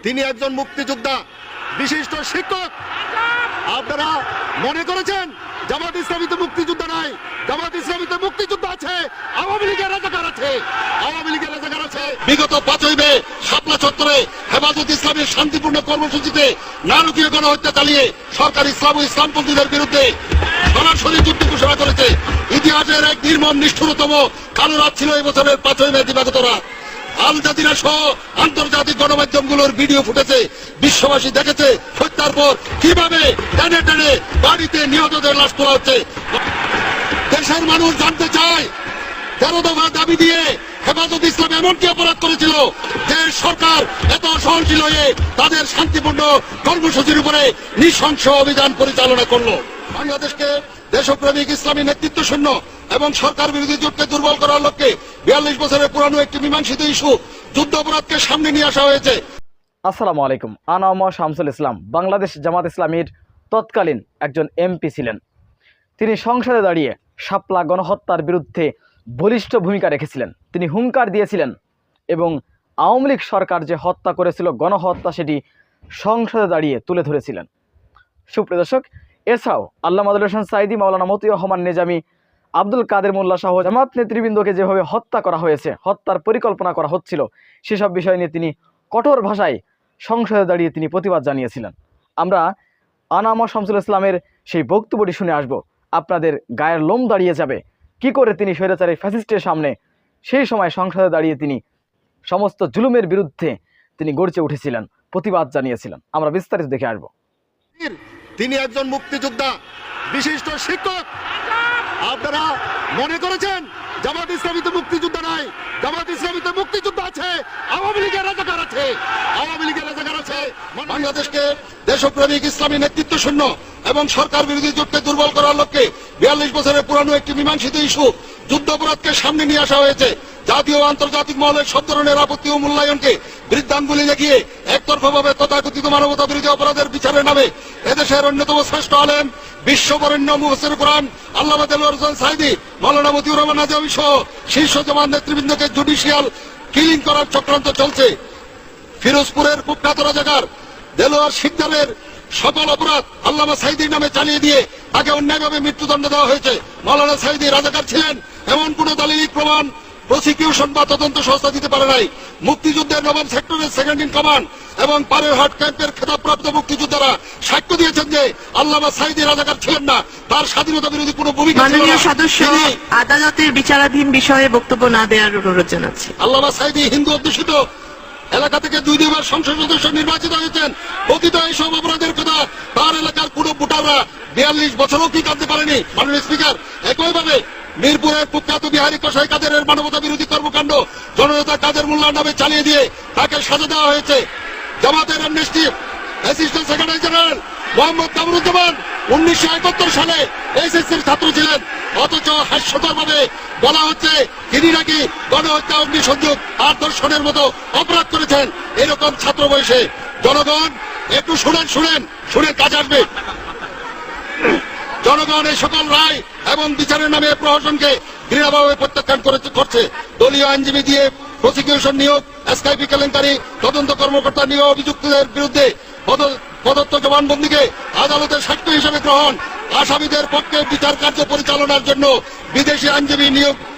তিনি একজন মুক্তিযোদ্ধা, বিশিষ্ট শিক্ষক। আপনারা মনে করেছেন জামাত ইসলামীতে মুক্তিযোদ্ধা নাই, জামাত ইসলামীতে মুক্তিযোদ্ধা আছে, আওয়ামী লীগের রাজাকার আছে, আওয়ামী লীগের রাজাকার আছে। বিগত 5ই মে শাপলা চত্বরে হেফাজত ইসলামের শান্তিপূর্ণ কর্মসূচিতে নারকীয় গণহত্যা চালিয়ে সরকার ইসলাম ও ইসলামপন্থীদের বিরুদ্ধে সরাসরি যুদ্ধ ঘোষণা করেছে। ইতিহাসের এক নির্মম নিষ্ঠুরতম কালো রাত ছিল এই বছরের 5ই মে দিবাগত রাত। আল জাজিরা সহ আন্তর্জাতিক গণমাধ্যমগুলোর ভিডিও ফুটেছে, বিশ্ববাসী দেখেছে হত্যার পর কিভাবে টেনে টেনে বাড়িতে নিহতদের লাশ তোলা হচ্ছে। দেশের মানুষ জানতে চায় 13 দফা দাবি দিয়ে হেফাজত ইসলাম এমন কি অপরাধ করেছিল যে সরকার এত সহনশীল হয়ে তাদের শান্তিপূর্ণ কর্মসূচির উপরে নৃশংস অভিযান পরিচালনা করলো। বাংলাদেশকে দেশপ্রেমিক ইসলামী নেতৃত্ব শূন্য এবং সরকার বিরোধী জোটকে দুর্বল করার লক্ষ্যে 42 বছরের পুরানো একটি মীমাংসিত ইস্যু যুদ্ধ অপরাধকে সামনে নিয়ে আসা হয়েছে। আসসালামু আলাইকুম। আনা মোহাম্মদ শামসুল ইসলাম বাংলাদেশ জামাত ইসলামীর তৎকালীন একজন এমপি ছিলেন। তিনি সংসদে দাঁড়িয়ে শাপলা গণহত্যার বিরুদ্ধে বলিষ্ঠ ভূমিকা রেখেছিলেন। তিনি হুঙ্কার দিয়েছিলেন এবং আওয়ামী লীগ সরকার যে হত্যা করেছিল গণহত্যা সেটি সংসদে দাঁড়িয়ে তুলে ধরেছিলেন। সুপ্রিয় দর্শক, এছাড়াও আল্লামা আব্দুল হোসেন সাঈদী, মাওলানা মতিউর রহমান নেজামী, আব্দুল কাদের মোল্লা সহ জামাত নেতৃবৃন্দকে যেভাবে হত্যা করা হয়েছে, হত্যার পরিকল্পনা করা হচ্ছিল, সেসব বিষয় নিয়ে তিনি কঠোর ভাষায় সংসদে দাঁড়িয়ে তিনি প্রতিবাদ জানিয়েছিলেন। আমরা আনা মোহাম্মদ শামসুল ইসলামের সেই বক্তব্যটি শুনে আসব। আপনাদের গায়ের লোম দাঁড়িয়ে যাবে কি করে তিনি স্বৈরাচারী ফ্যাসিস্টের সামনে সেই সময় সংসদে দাঁড়িয়ে তিনি সমস্ত জুলুমের বিরুদ্ধে তিনি গর্জে উঠেছিলেন, প্রতিবাদ জানিয়েছিলেন। আমরা বিস্তারিত দেখে আসব। তিনি একজন মুক্তিযোদ্ধা, বিশিষ্ট শিক্ষক। আপনারা মনে করেছেন জামাত ইসলামীতে মুক্তিযোদ্ধা নাই, জামাত ইসলামীতে মুক্তিযোদ্ধা আছে, আওয়ামী লীগের রাজাকার আছে, আওয়ামী লীগের রাজাকার আছে। বাংলাদেশকে দেশপ্রেমিক ইসলামী নেতৃত্ব শূন্য এবং সরকার বিরোধী জোটকে দুর্বল করার লক্ষ্যে 42 বছরের পুরানো একটি মীমাংসিত ইস্যু যুদ্ধ অপরাধকে সামনে নিয়ে আসা হয়েছে। জাতীয় ও আন্তর্জাতিক মহলের সব ধরনের আপত্তি ও মূল্যায়নকে বৃদ্ধাঙ্গুলি দেখিয়ে একতরফাভাবে তথাকথিত মানবতা বিরোধী অপরাধের বিচারের নামে এদেশের অন্যতম শ্রেষ্ঠ আলেম, বিশ্ববরেণ্য মুফাসসির কোরআন আল্লামা দেলোয়ার হোসেন সাঈদী, মাওলানা মতিউর রহমান নেজামী সহ শীর্ষ জামাত নেতৃবৃন্দকে জুডিশিয়াল কিলিং করার চক্রান্ত চলছে। ফিরোজপুরের কুখ্যাত রাজাকার দেলোয়ার শিকদারের সকল অপরাধ আল্লামা সাঈদীর নামে চালিয়ে দিয়ে তাকে অন্যায়ভাবে মৃত্যুদণ্ড দেওয়া হয়েছে। মাওলানা সাঈদী রাজাকার ছিলেন এমন কোন দলিলিক প্রমাণ প্রসিকিউশন বা তদন্ত সংস্থা দিতে পারে নাই। মুক্তিযুদ্ধের নবম সেক্টরের সেকেন্ড ইন কমান্ড এবং পারেরহাট ক্যাম্পের খেতাবপ্রাপ্ত মুক্তিযোদ্ধারা সাক্ষ্য দিয়েছেন যে আল্লামা সাঈদী রাজাকার ছিলেন না, তার স্বাধীনতা বিরোধী কোনো ভূমিকা ছিল না। মাননীয় সদস্য আদালতের বিচারাধীন বিষয়ে বক্তব্য না দেওয়ার অনুরোধ জানাচ্ছি। আল্লামা সাঈদী হিন্দু অধ্যুষিত এলাকা থেকে 2 বার সংসদ সদস্য নির্বাচিত হয়েছেন। প্রকৃত এইসব অপরাধের কথা তার এলাকার কোনো ভোটাররা 42 বছরও কি কাঁদতে পারেনি। মাননীয় স্পিকার, একইভাবে মিরপুরের কুখ্যাত বিহারী কসাই কাদেরের মানবতা বিরোধী কর্মকাণ্ড জননেতা কাদের মোল্লার নামে চালিয়ে দিয়ে তাকে সাজা দেওয়া হয়েছে। জামাতের amnesty assistant secretary general Mohammad Kamruzzaman 1971 সালে এসএসসির ছাত্র ছিলেন, অথচ হাস্যকরভাবে বলা হচ্ছে তিনি নাকি গণহত্যা, অগ্নিসংযোগ আর ধর্ষণের মতো অপরাধ করেছেন। এরকম ছাত্র বয়সে জনগণ একটু শুনে কাজ আসবে। জনগণ এই সকল রায় এবং বিচারের নামে প্রশাসনকে দৃঢ়ভাবে প্রত্যাখ্যান করছে। দলীয় আইনজীবী দিয়ে প্রসিকিউশন নিয়োগ, এসআইপি কেলেঙ্কারি, তদন্ত কর্মকর্তা নিয়োগ, অভিযুক্তদের বিরুদ্ধে প্রদত্ত জবানবন্দিকে আদালতের সাক্ষ্য হিসেবে গ্রহণ, আসামিদের পক্ষে বিচার কার্য পরিচালনার জন্য বিদেশি আইনজীবী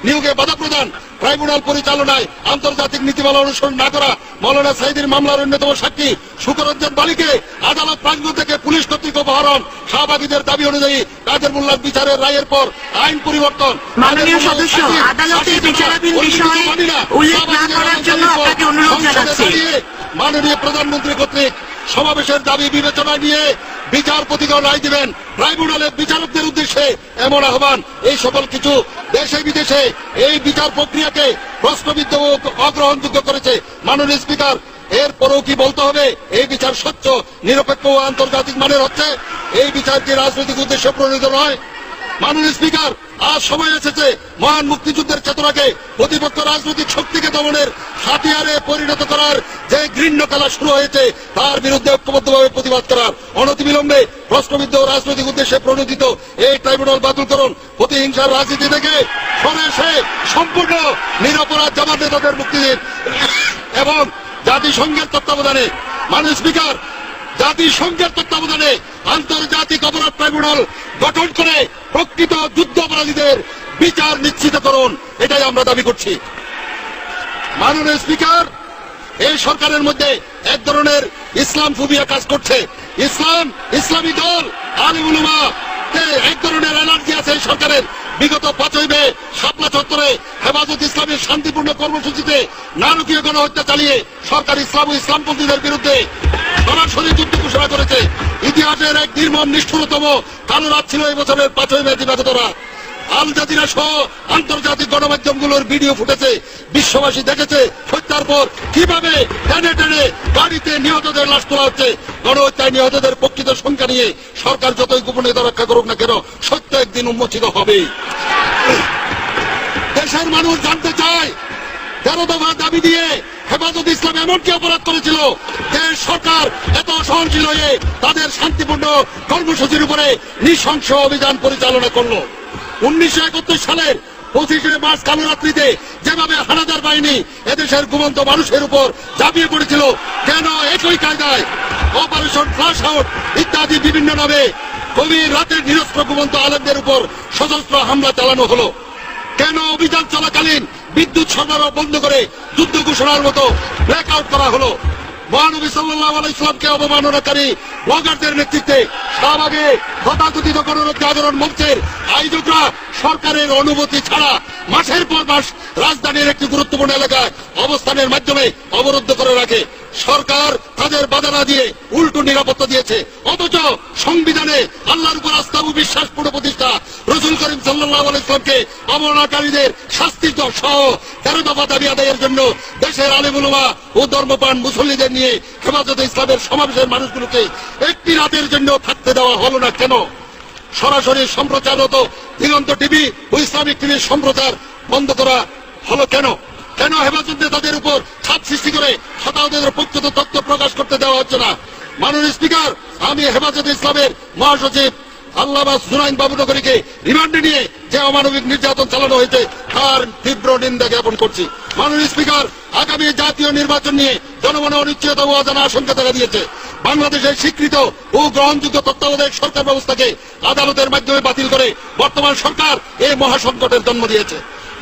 নিয়োগে বাধা প্রদান, ট্রাইব্যুনাল পরিচালনায় আন্তর্জাতিক নীতিমালা অনুসরণ না করা, মাওলানা সাঈদীর মামলার অন্যতম সাক্ষী শুকরঞ্জন বালিকে আদালত প্রাঙ্গণ থেকে পুলিশ কর্তৃক অপহরণ, শাহবাগীদের দাবি অনুযায়ী কাদের মোল্লার বিচারের রায়ের পর আইন পরিবর্তন। মাননীয় সদস্য আদালতের বিচারাধীন বিষয়ে উল্লেখ না করার জন্য আপনাকে অনুরোধ জানাচ্ছি। মাননীয় প্রধানমন্ত্রী কর্তৃক সমাবেশের দাবি বিবেচনায় নিয়ে বিচারপতিগণ রায় দিবেন। ট্রাইব্যুনালের বিচারকদের উদ্দেশ্যে এমন আহ্বান, এই সকল কিছু দেশে বিদেশে এই বিচার প্রক্রিয়াকে প্রশ্নবিদ্ধ ও অগ্রহণযোগ্য করেছে। মাননীয় স্পিকার, এরপরও কি বলতে হবে এই বিচার স্বচ্ছ, নিরপেক্ষ ও আন্তর্জাতিক মানের হচ্ছে? এই বিচার কি রাজনৈতিক উদ্দেশ্যে প্রণীত নয়? মাননীয় স্পিকার, আজ সময় এসেছে মহান মুক্তিযুদ্ধের চেতনাকে প্রতিপক্ষ রাজনৈতিক শক্তিকে দমনের হাতিয়ারে পরিণত করার যে ঘৃণ্য খেলা শুরু হয়েছে তার বিরুদ্ধে ঐক্যবদ্ধভাবে প্রতিবাদ করার। অনতিবিলম্বে প্রশ্নবিদ্ধ রাজনৈতিক উদ্দেশ্যে প্রণোদিত এই ট্রাইব্যুনাল বাতিল করুন। প্রতিহিংসার রাজনীতি থেকে সরে এসে সম্পূর্ণ নিরপরাধ জামাত নেতাদের মুক্তি দিন এবং জাতিসংঘের তত্ত্বাবধানে, মাননীয় স্পিকার, জাতিসংঘের তত্ত্বাবধানে আন্তর্জাতিক অপরাধ ট্রাইব্যুনাল গঠন করে প্রকৃত যুদ্ধ অপরাধীদের বিচার নিশ্চিত করুন, এটাই আমরা দাবি করছি। মাননীয় স্পিকার, এই সরকারের মধ্যে এক ধরনের ইসলাম ফোবিয়া কাজ করছে। ইসলামী দল আলিম উলামা এক ধরনের এনার্জি আছে এই সরকারের। বিগত 5ই মে শাপলা চত্বরে হেফাজত ইসলামের শান্তিপূর্ণ কর্মসূচিতে নারকীয় গণহত্যা চালিয়ে সরকার ইসলাম ও ইসলামপন্থীদের বিরুদ্ধে সরাসরি যুদ্ধ ঘোষণা করেছে। ইতিহাসের এক নির্মম নিষ্ঠুরতম কালো রাত ছিল এই বছরের 5ই মে দিবাগত রাত। আল জাজিরা সহ আন্তর্জাতিক গণমাধ্যমগুলোর ভিডিও ফুটেছে, বিশ্ববাসী দেখেছে হত্যার পর কিভাবে টেনে টেনে গাড়িতে নিহতদের লাশ তোলা হচ্ছে। গণহত্যায় নিহতদের প্রকৃত সংখ্যা নিয়ে সরকার যতই গোপনীয়তা রক্ষা করুক না কেন, সত্য একদিন উন্মোচিত হবে। দেশের মানুষ জানতে চায় 13 দফা দাবি দিয়ে হেফাজত ইসলাম এমন কি অপরাধ করেছিল যে সরকার এত সহনশীল হয়ে তাদের শান্তিপূর্ণ কর্মসূচির উপরে নৃশংস অভিযান পরিচালনা করলো। 1971 সালের 25শে মার্চ কালো রাত্রিতে যেভাবে হানাদার বাহিনী এদেশের ঘুমন্ত মানুষের উপর ঝাঁপিয়ে পড়েছিল, কেন একই কায়দায় অপারেশন ফ্লাশ আউট ইত্যাদি বিভিন্ন নামে গভীর রাতের নিরস্ত্র ঘুমন্ত আলেমদের উপর সশস্ত্র হামলা চালানো হলো? কেন অভিযান চলাকালীন বিদ্যুৎ সরবরাহ বন্ধ করে যুদ্ধ ঘোষণার মতো ব্ল্যাক আউট করা হলো? মহানবী সাল্লাল্লাহু আলাইহি ওয়াসাল্লামকে অবমাননাকারী ব্লগারদের নেতৃত্বে শাহবাগে তথাকথিত গণরক্ষী আন্দোলন মঞ্চের আয়োজকরা সরকারের অনুমতি ছাড়া মাসের পর মাস রাজধানীর একটি গুরুত্বপূর্ণ এলাকায় অবস্থানের মাধ্যমে অবরুদ্ধ করে রাখে। সরকার তাদের বাধা না দিয়ে উল্টো নিরাপত্তা দিয়েছে, অথচ সংবিধানে আল্লাহর উপর আস্থা ও বিশ্বাস পুনঃপ্রতিষ্ঠা, রাসূল করিম সাল্লাল্লাহু আলাইহি ওয়াসাল্লামকে অবমাননাকারীদের শাস্তি সহ 13 দফা দাবি আদায়ের জন্য দেশের আলেম উলামা ও ধর্মপ্রাণ মুসল্লিদের নিয়ে হেফাজতে ইসলামের সমাবেশের মানুষগুলোকে একটি রাতের জন্য থাকতে দেওয়া হলো না কেন? সরাসরি সম্প্রচাররত দিগন্ত টিভি ও ইসলামিক টিভির সম্প্রচার বন্ধ করা হলো কেন? কেন হেফাজতে তাদের উপর ছাপ সৃষ্টি করে হতাহতদের প্রকৃত তথ্য প্রকাশ করতে দেওয়া হচ্ছে না? মাননীয় স্পিকার, আমি হেফাজতে ইসলামের মহাসচিব আল্লামা জুনাইদ বাবুনগরীকে রিমান্ডে নিয়ে যে অমানবিক নির্যাতন চালানো হয়েছে তার তীব্র নিন্দা জ্ঞাপন করছি। মাননীয় স্পিকার, আগামী জাতীয় নির্বাচন নিয়ে জনমনে অনিশ্চয়তা ও অজানা আশঙ্কা দেখা দিয়েছে। বাংলাদেশের স্বীকৃত ও গ্রহণযোগ্য তত্ত্বাবধায়ক সরকার ব্যবস্থাকে আদালতের মাধ্যমে বাতিল করে বর্তমান সরকার এই মহাসংকটের জন্ম দিয়েছে।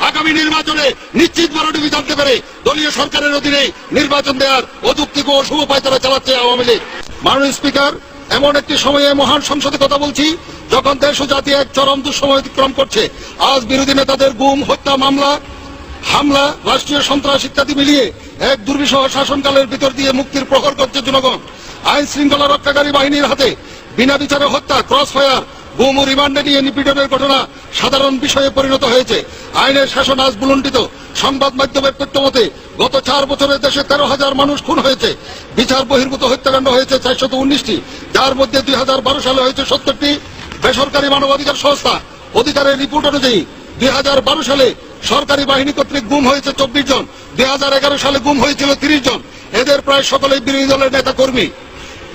আগামী নির্বাচনে নিশ্চিত মনোনয়ন জানতে পেরে দলীয় সরকারের অধীনে নির্বাচন দেওয়ার অযৌক্তিক ও শুভ পায়তারা চালাচ্ছে আওয়ামী লীগ। মাননীয় স্পিকার, এমন একটি সময়ে মহান সংসদে কথা বলছি যখন দেশ ও জাতি এক চরম দুঃসময় অতিক্রম করছে। আজ বিরোধী নেতাদের গুম, হত্যা, মামলা, হামলা, রাষ্ট্রীয় সন্ত্রাস ইত্যাদি মিলিয়ে এক দুর্বিষহ শাসনকালের ভিতর দিয়ে মুক্তির প্রহর করছে জনগণ। আইন শৃঙ্খলা রক্ষাকারী বাহিনীর হাতে বিনা বিচারে হত্যা, ক্রস ফায়ার, গুম ও রিমান্ডে নিয়ে নিপীড়নের ঘটনা সাধারণ বিষয়ে পরিণত হয়েছে। আইনের শাসন আজ বুলন্ডিত। সংবাদ মাধ্যমের তথ্য মতে গত 4 বছরে দেশে 13,000 মানুষ খুন হয়েছে। বিচার বহির্ভূত হত্যাকাণ্ড হয়েছে 419টি, যার মধ্যে 2012 সালে হয়েছে 70টি। বেসরকারি মানবাধিকার সংস্থা অধিকারের রিপোর্ট অনুযায়ী 2012 সালে সরকারি বাহিনী কর্তৃক গুম হয়েছে 24 জন, 2011 সালে গুম হয়েছিল 30 জন। এদের প্রায় সকলেই বিরোধী দলের নেতা কর্মী।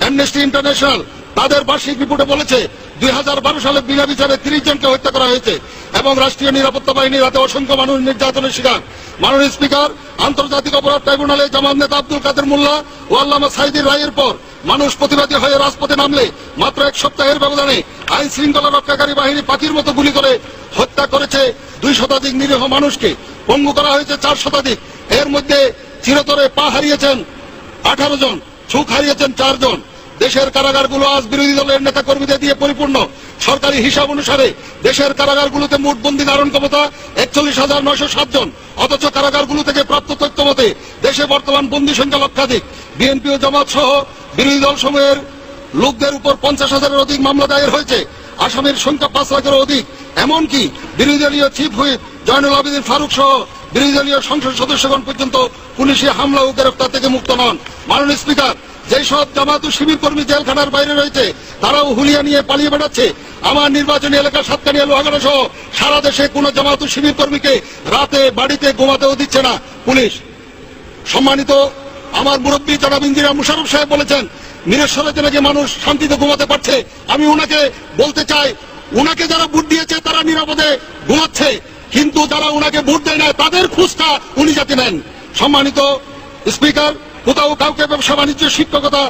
অ্যামনেস্টি ইন্টারন্যাশনাল তাদের বার্ষিক রিপোর্টে বলেছে 2012 সালে বিনা বিচারে 30 জনকে হত্যা করা হয়েছে এবং রাষ্ট্রীয় নিরাপত্তা বাহিনীর হাতে অসংখ্য মানুষ নির্যাতনের শিকার। মাননীয় স্পিকার, আন্তর্জাতিক অপরাধ ট্রাইব্যুনালে জামাত নেতা আব্দুল কাদের মোল্লা ও আল্লামা সাঈদীর রায়ের পর মানুষ প্রতিবাদী হয়ে রাজপথে নামলে মাত্র 1 সপ্তাহের ব্যবধানে আইন শৃঙ্খলা রক্ষাকারী বাহিনী পাখির মতো গুলি করে হত্যা করেছে 2 শতাধিক নিরীহ মানুষকে, পঙ্গু করা হয়েছে 4 শতাধিক। এর মধ্যে চিরতরে পা হারিয়েছেন 18 জন, চোখ হারিয়েছেন 4 জন। দেশের কারাগারগুলো আজ বিরোধী দলের নেতা কর্মীদের দিয়ে পরিপূর্ণ। সরকারি হিসাব অনুসারে দেশের কারাগারগুলোতে মোট বন্দী ধারণ ক্ষমতা 41,907 জন, অথচ কারাগারগুলো থেকে প্রাপ্ত তথ্য মতে দেশে বর্তমান বন্দী সংখ্যা লক্ষাধিক। বিএনপি ও জামাত সহ বিরোধী দল সমূহের লোকদের উপর 50,000-এর অধিক মামলা দায়ের হয়েছে। আসামির সংখ্যা 5 লাখেরও অধিক। এমনকি বিরোধী দলীয় চিফ হুইপ জয়নুল আবেদিন ফারুক সহ বিরোধী দলীয় সংসদ সদস্যগণ পর্যন্ত পুলিশি হামলা ও গ্রেফতার থেকে মুক্ত নন। মাননীয় স্পিকার, যেসব জামাত ও শিবির কর্মী জেলখানার বাইরে রয়েছে তারাও হুলিয়া নিয়ে পালিয়ে বেড়াচ্ছে। আমার নির্বাচনী এলাকা সাতকানিয়া, লোহাগাড়া সহ সারা দেশে কোন জামাত ও শিবির কর্মীকে রাতে বাড়িতে ঘুমাতেও দিচ্ছে না পুলিশ। সম্মানিত আমার মুরব্বী জনাব ইঞ্জিনিয়ার মুশাররফ সাহেব বলেছেন মিরেশ্বরে নাকি মানুষ শান্তিতে ঘুমাতে পারছে। আমি উনাকে বলতে চাই, উনাকে যারা ভোট দিয়েছে তারা নিরাপদে ঘুমাচ্ছে, কিন্তু যারা উনাকে ভোট দেয় না তাদের খোঁজটা উনি যাতে নেন। সম্মানিত স্পিকার, কোথাও কাউকে ব্যবসা বাণিজ্য, শিক্ষকতা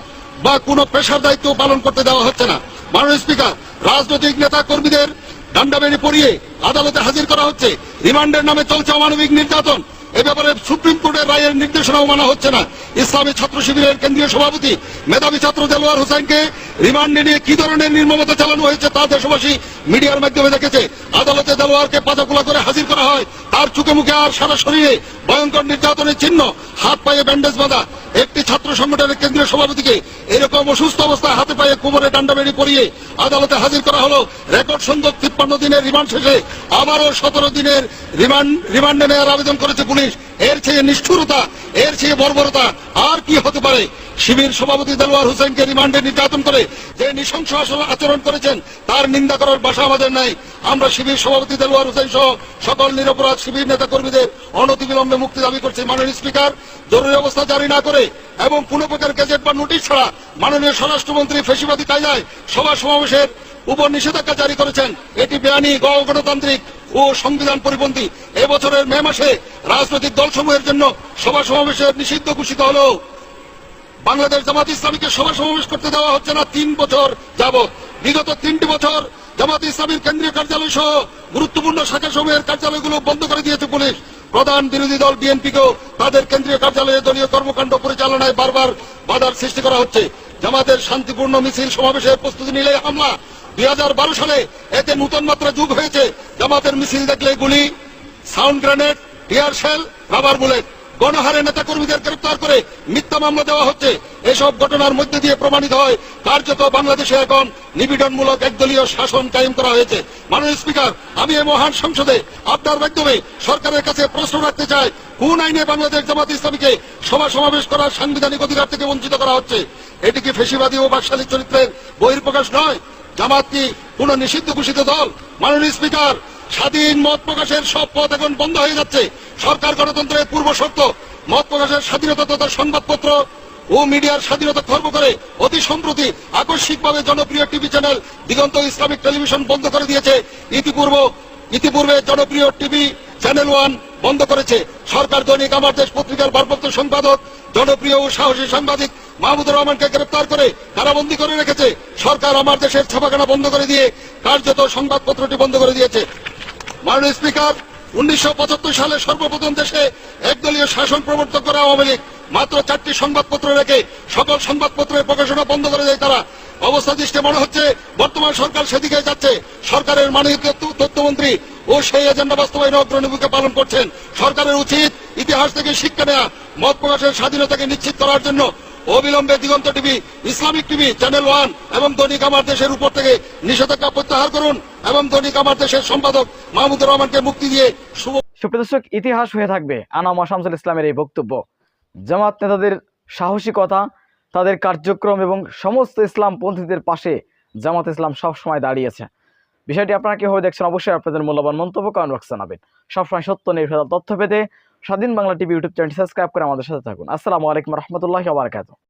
বা কোনো পেশার দায়িত্ব পালন করতে দেওয়া হচ্ছে না। মাননীয় স্পিকার, রাজনৈতিক নেতা কর্মীদের ডান্ডাবেড়ি পরিয়ে আদালতে হাজির করা হচ্ছে, রিমান্ডের নামে চলছে অমানবিক নির্যাতন। এ ব্যাপারে সুপ্রিম কোর্টের রায়ের নির্দেশনাও মানা হচ্ছে না। ইসলামী ছাত্র শিবিরের কেন্দ্রীয় সভাপতি মেধাবী ছাত্র দেলোয়ার হোসেনকে রিমান্ডে নিয়ে কি ধরনের নির্মমতা চালানো হয়েছে তা দেশবাসী মিডিয়ার মাধ্যমে দেখেছে। আদালতে দেলোয়ারকে পাতাকুলা করে হাজির করা হয়, তার চোখে মুখে আর সারা শরীরে ভয়ঙ্কর নির্যাতনের চিহ্ন, হাত পায়ে ব্যান্ডেজ বাঁধা। একটি ছাত্র সংগঠনের কেন্দ্রীয় সভাপতিকে এরকম অসুস্থ অবস্থায় হাতে পায়ে কোমরে ডান্ডাবেড়ি পরিয়ে আদালতে হাজির করা হলো। রেকর্ড সংখ্যক 53 দিনের রিমান্ড শেষে আবারও 17 দিনের রিমান্ডে নেওয়ার আবেদন করেছে পুলিশ। এর চেয়ে নিষ্ঠুরতা, এর চেয়ে বর্বরতা আর কি হতে পারে? শিবির সভাপতি দেলোয়ার হোসেনকে রিমান্ডে নির্যাতন করে যে নৃশংস আচরণ করেছেন তার নিন্দা করার ভাষা আমাদের নাই। আমরা শিবির সভাপতি দেলোয়ার হোসেন সহ সকল নিরপরাধ শিবির নেতা কর্মীদের অনতিবিলম্বে মুক্তি দাবি করছি। মাননীয় স্পিকার, জরুরি অবস্থা জারি না করে এবং কোনো প্রকার গেজেট বা নোটিশ ছাড়া মাননীয় স্বরাষ্ট্রমন্ত্রী ফেসিবাদী কায়দায় সভা সমাবেশের উপর নিষেধাজ্ঞা জারি করেছেন। এটি বেআইনি, গণতান্ত্রিক ও সংবিধান পরিপন্থী। এবছরের মে মাসে রাজনৈতিক দলসমূহের জন্য সভা সমাবেশের নিষিদ্ধ ঘোষিত হলেও বাংলাদেশ জামাত ইসলামীকে সভা সমাবেশ করতে দেওয়া হচ্ছে না 3 বছর যাবৎ। বিগত 3টি বছর জামাত ইসলামীর কেন্দ্রীয় কার্যালয় সহ গুরুত্বপূর্ণ শাখা সমূহের কার্যালয়গুলো বন্ধ করে দিয়েছে পুলিশ। প্রধান বিরোধী দল বিএনপিকেও তাদের কেন্দ্রীয় কার্যালয়ে দলীয় কর্মকাণ্ড পরিচালনায় বারবার বাধার সৃষ্টি করা হচ্ছে। জামাতের শান্তিপূর্ণ মিছিল সমাবেশের প্রস্তুতি নিলে হামলা। 2012 সালে এতে নতুন মাত্রা যোগ হয়েছে। জামাতের মিছিল দেখলে গুলি, sound grenade, tear shell, rubber bullet. গণহারে নেতা কর্মীদের গ্রেপ্তার করে মিথ্যা মামলা দেওয়া হচ্ছে। এসব ঘটনার মধ্যে দিয়ে প্রমাণিত হয় কার্যত বাংলাদেশে এখন নিপীড়নমূলক একদলীয় শাসন কায়েম করা হয়েছে। মাননীয় স্পিকার, আমি এই মহান সংসদে আপনার মাধ্যমে সরকারের কাছে প্রশ্ন রাখতে চাই, কোন আইনে বাংলাদেশ জামাত ইসলামীকে সভা সমাবেশ করার সাংবিধানিক অধিকার থেকে বঞ্চিত করা হচ্ছে? এটি কি ফেসিবাদী ও বাকশালী চরিত্রের বহিঃপ্রকাশ নয়? জামাত কি কোন নিষিদ্ধ ঘোষিত দল? মাননীয় স্পিকার, স্বাধীন মত প্রকাশের সব পথ এখন বন্ধ হয়ে যাচ্ছে। সরকার গণতন্ত্রের পূর্ব শর্ত মত প্রকাশের স্বাধীনতা তথা সংবাদপত্র ও মিডিয়ার স্বাধীনতা খর্ব করে অতি সম্প্রতি আকস্মিকভাবে জনপ্রিয় টিভি চ্যানেল দিগন্ত ইসলামিক টেলিভিশন বন্ধ করে দিয়েছে। ইতিপূর্বে জনপ্রিয় টিভি চ্যানেল 1 বন্ধ করেছে। সরকার দৈনিক আমার দেশ পত্রিকার ভারপ্রাপ্ত সম্পাদক জনপ্রিয় ও সাহসী সাংবাদিক মাহমুদুর রহমানকে গ্রেপ্তার করে কারাবন্দী করে রেখেছে। সরকার আমার দেশের ছাপাখানা বন্ধ করে দিয়ে কার্যত সংবাদপত্রটি বন্ধ করে দিয়েছে। মাননীয় স্পিকার, 1975 সালে সর্বপ্রথম দেশে একদলীয় শাসন প্রবর্তন করা আওয়ামী লীগ মাত্র 4টি সংবাদপত্র রেখে সকল সংবাদপত্রের প্রকাশনা বন্ধ করে দেয় তারা। অবস্থা দৃষ্টে মনে হচ্ছে বর্তমান সরকার সেদিকে যাচ্ছে। সরকারের মাননীয় তথ্যমন্ত্রী ও সেই এজেন্ডা বাস্তবায়নে অগ্রণী ভূমিকা পালন করছেন। সরকারের উচিত ইতিহাস থেকে শিক্ষা নেওয়া, মত প্রকাশের স্বাধীনতাকে নিশ্চিত করার জন্য অবিলম্বে দিগন্ত টিভি, ইসলামিক টিভি চ্যানেল 1 এবং দৈনিক আমার দেশের উপর থেকে নিষেধাজ্ঞা প্রত্যাহার করুন এবং দৈনিক আমার দেশের সম্পাদক মাহমুদুর রহমানকে মুক্তি দিয়ে সুপ্রিয় দর্শক, ইতিহাস হয়ে থাকবে আনামা শামসুল ইসলামের এই বক্তব্য। জামাত নেতাদের সাহসিকতা, তাদের কার্যক্রম এবং সমস্ত ইসলামপন্থীদের পাশে জামাত ইসলাম সবসময় দাঁড়িয়েছে। বিষয়টি আপনারা কিভাবে দেখছেন অবশ্যই আপনাদের মূল্যবান মন্তব্য কমেন্ট বক্সে জানাবেন। সবসময় সত্য নির্ভেজাল তথ্য পেতে স্বাধীন Bangla TV YouTube channel subscribe করে আমাদের সাথে থাকুন। আসসালামু আলাইকুম রহমতুল্লাহি ওয়া বারাকাতুহু।